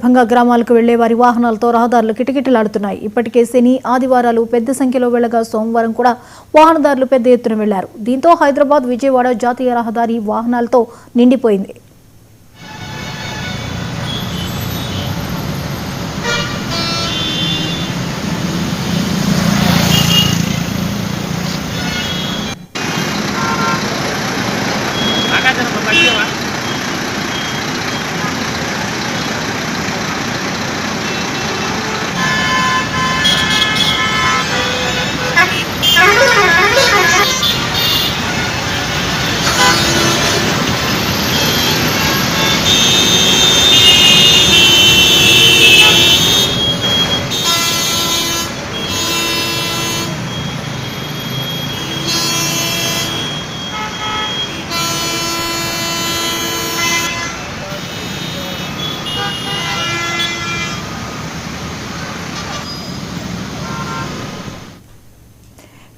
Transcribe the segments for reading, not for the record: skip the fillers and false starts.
భంగా గ్రామాలకు వెళ్లే వారి వాహనాలతో రహదారులు కిటకిటలాడుతున్నాయి. ఇప్పటికే శని, ఆదివారాలు పెద్ద సంఖ్యలో వెళ్లగా సోమవారం కూడా వాహనదారులు పెద్ద ఎత్తున వెళ్లారు. దీంతో హైదరాబాద్ విజయవాడ జాతీయ రహదారి వాహనాలతో నిండిపోయింది.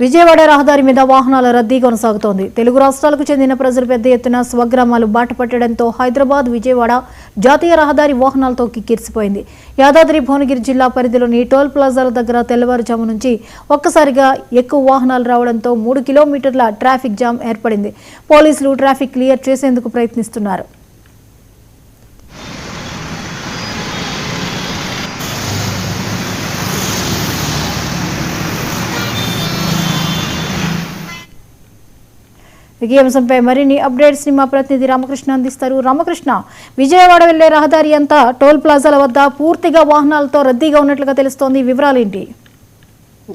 విజయవాడ రహదారి మీద వాహనాల రద్దీ కొనసాగుతోంది. తెలుగు రాష్ట్రాలకు చెందిన ప్రజలు పెద్ద ఎత్తున స్వగ్రామాలు బాట పట్టడంతో హైదరాబాద్ విజయవాడ జాతీయ రహదారి వాహనాలతో కిక్కిరిసిపోయింది. యాదాద్రి భువనగిరి జిల్లా పరిధిలోని టోల్ ప్లాజాల దగ్గర తెల్లవారుజాము నుంచి ఒక్కసారిగా ఎక్కువ వాహనాలు రావడంతో 3 కిలోమీటర్ల ట్రాఫిక్ జామ్ ఏర్పడింది. పోలీసులు ట్రాఫిక్ క్లియర్ చేసేందుకు ప్రయత్నిస్తున్నారు. ఈ అంశంపై మరిన్ని అప్డేట్స్ ని మా ప్రతినిధి రామకృష్ణ అందిస్తారు. రామకృష్ణ, విజయవాడ వెళ్లే రహదారి అంతా టోల్ ప్లాజాల వద్ద పూర్తిగా వాహనాలతో రద్దీగా ఉన్నట్లుగా తెలుస్తోంది. వివరాలేంటి?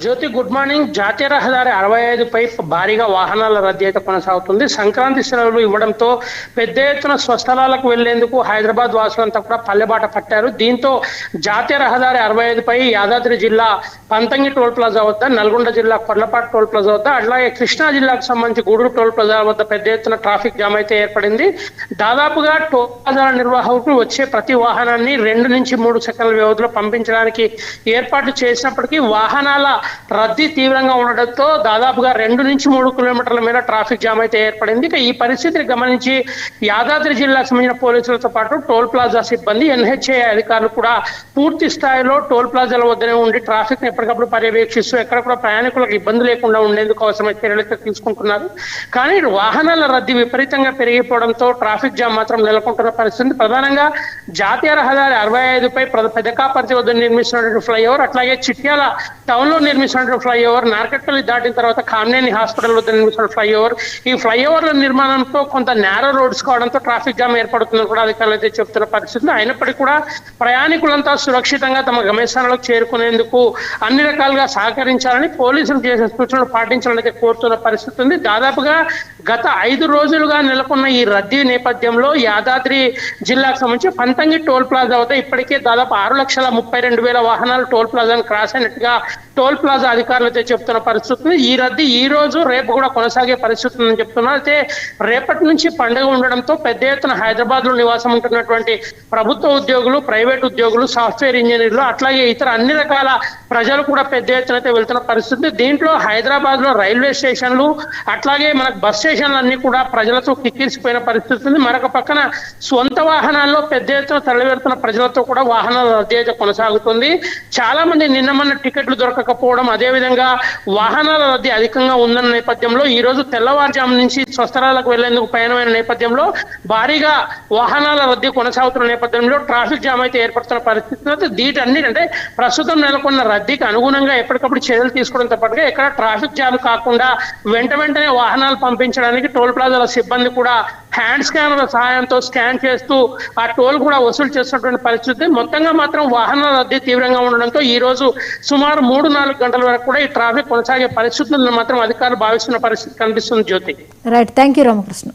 జ్యోతి, గుడ్ మార్నింగ్. జాతీయ రహదారి 65 పై భారీగా వాహనాల రద్దీ అయితే కొనసాగుతుంది. సంక్రాంతి సెలవులు ఇవ్వడంతో పెద్ద ఎత్తున స్వస్థలాలకు వెళ్లేందుకు హైదరాబాద్ వాసులంతా కూడా పల్లెబాట పట్టారు. దీంతో జాతీయ రహదారి 65 పై యాదాద్రి జిల్లా పంతంగి టోల్ ప్లాజా వద్ద, నల్గొండ జిల్లా కొర్లపాటు టోల్ ప్లాజా వద్ద, అట్లాగే కృష్ణా జిల్లాకు సంబంధించి గూడూరు టోల్ ప్లాజా వద్ద పెద్ద ఎత్తున ట్రాఫిక్ జామ్ అయితే ఏర్పడింది. దాదాపుగా టోల్ ప్లాజాల నిర్వాహకులు వచ్చే ప్రతి వాహనాన్ని 2 నుంచి 3 సెకండ్ల వ్యవధిలో పంపించడానికి ఏర్పాట్లు చేసినప్పటికీ వాహనాల రద్దీ తీవ్రంగా ఉండడంతో దాదాపుగా 2 నుంచి 3 కిలోమీటర్ల మేర ట్రాఫిక్ జామ్ అయితే ఏర్పడింది. ఈ పరిస్థితిని గమనించి యాదాద్రి జిల్లాకు సంబంధించిన పోలీసులతో పాటు టోల్ ప్లాజా సిబ్బంది, NHAI అధికారులు కూడా పూర్తి స్థాయిలో టోల్ ప్లాజాల వద్దనే ఉండి ట్రాఫిక్ ఎప్పటికప్పుడు పర్యవేక్షిస్తూ ఎక్కడ కూడా ప్రయాణికులకు ఇబ్బంది లేకుండా ఉండేందుకు అవసరమైన చర్యలు తీసుకుంటున్నారు. కానీ వాహనాల రద్దీ విపరీతంగా పెరిగిపోవడంతో ట్రాఫిక్ జామ్ మాత్రం నెలకొంటున్న పరిస్థితి. ప్రధానంగా జాతీయ రహదారి 65 పై పెదకాపర్తి వద్ద నిర్మిస్తున్నటువంటి ఫ్లైఓవర్, అట్లాగే చిట్యాల టౌన్ లో నిర్మిస్తున్న ఫ్లైఓవర్, నార్కట్పల్లి దాటిన తర్వాత కామినేని హాస్పిటల్ వద్ద నిర్మిస్తున్న ఫ్లైఓవర్, ఈ ఫ్లైఓవర్ల నిర్మాణంతో కొంత నేరో రోడ్స్ కావడంతో ట్రాఫిక్ జామ్ ఏర్పడుతుందని కూడా అధికారులు అయితే చెప్తున్న పరిస్థితి. అయినప్పటికీ కూడా ప్రయాణికులంతా సురక్షితంగా తమ గమ్యస్థానాలకు చేరుకునేందుకు అన్ని రకాలుగా సహకరించాలని, పోలీసులు చేసిన సూచనలు పాటించాలని అయితే కోరుతున్న పరిస్థితి ఉంది. దాదాపుగా గత 5 రోజులుగా నెలకొన్న ఈ రద్దీ నేపథ్యంలో యాదాద్రి జిల్లాకు సంబంధించి పంతంగి టోల్ ప్లాజా వద్ద ఇప్పటికే దాదాపు 6,32,000 వాహనాలు టోల్ ప్లాజాను క్రాస్ అయినట్టుగా టోల్ ప్లాజా అధికారులు అయితే చెప్తున్న పరిస్థితి. ఈ రద్దీ ఈ రోజు రేపు కూడా కొనసాగే పరిస్థితి ఉందని చెప్తున్నారు. అయితే రేపటి నుంచి పండుగ ఉండడంతో పెద్ద ఎత్తున హైదరాబాద్ లో నివాసం ఉంటున్నటువంటి ప్రభుత్వ ఉద్యోగులు, ప్రైవేట్ ఉద్యోగులు, సాఫ్ట్వేర్ ఇంజనీర్లు, అట్లాగే ఇతర అన్ని రకాల ప్రజలు కూడా పెద్ద ఎత్తున అయితే వెళ్తున్న పరిస్థితి. దీంట్లో హైదరాబాద్ లో రైల్వే స్టేషన్లు, అట్లాగే మనకు బస్ స్టేషన్లు అన్ని కూడా ప్రజలతో కిక్కిరిసిపోయిన పరిస్థితి ఉంది. మరొక పక్కన సొంత వాహనాల్లో పెద్ద ఎత్తున తరలివెళ్తున్న ప్రజలతో కూడా వాహనాల రద్దీ అయితే కొనసాగుతుంది. చాలా మంది నిన్నమన్న టికెట్లు దొరకకపోవడం, అదేవిధంగా వాహనాల రద్దీ అధికంగా ఉందన్న నేపథ్యంలో ఈ రోజు తెల్లవారుజాము నుంచి స్వస్థలాలకు వెళ్లేందుకు పయనమైన నేపథ్యంలో భారీగా వాహనాల రద్దీ కొనసాగుతున్న నేపథ్యంలో ట్రాఫిక్ జామ్ అయితే ఏర్పడుతున్న పరిస్థితి. వీటన్నిటంటే ప్రస్తుతం నెలకొన్న రద్దీకి అనుగుణంగా ఎప్పటికప్పుడు చర్యలు తీసుకోవడంతో పాటుగా ఎక్కడ ట్రాఫిక్ జామ్ కాకుండా వెంటనే వాహనాలు పంపించడానికి టోల్ ప్లాజాల సిబ్బంది కూడా హ్యాండ్ స్కానర్ల సహాయంతో స్కాన్ చేస్తూ ఆ టోల్ కూడా వసూలు చేస్తున్నటువంటి పరిస్థితి. మొత్తంగా మాత్రం వాహనాల రద్దీ తీవ్రంగా ఉండడంతో ఈ రోజు సుమారు 3-4 గంటల వరకు కూడా ఈ ట్రాఫిక్ కొనసాగే పరిస్థితులను మాత్రం అధికారులు భావిస్తున్న పరిస్థితి కనిపిస్తుంది. జ్యోతి, రైట్, థ్యాంక్ యూ రామకృష్ణ.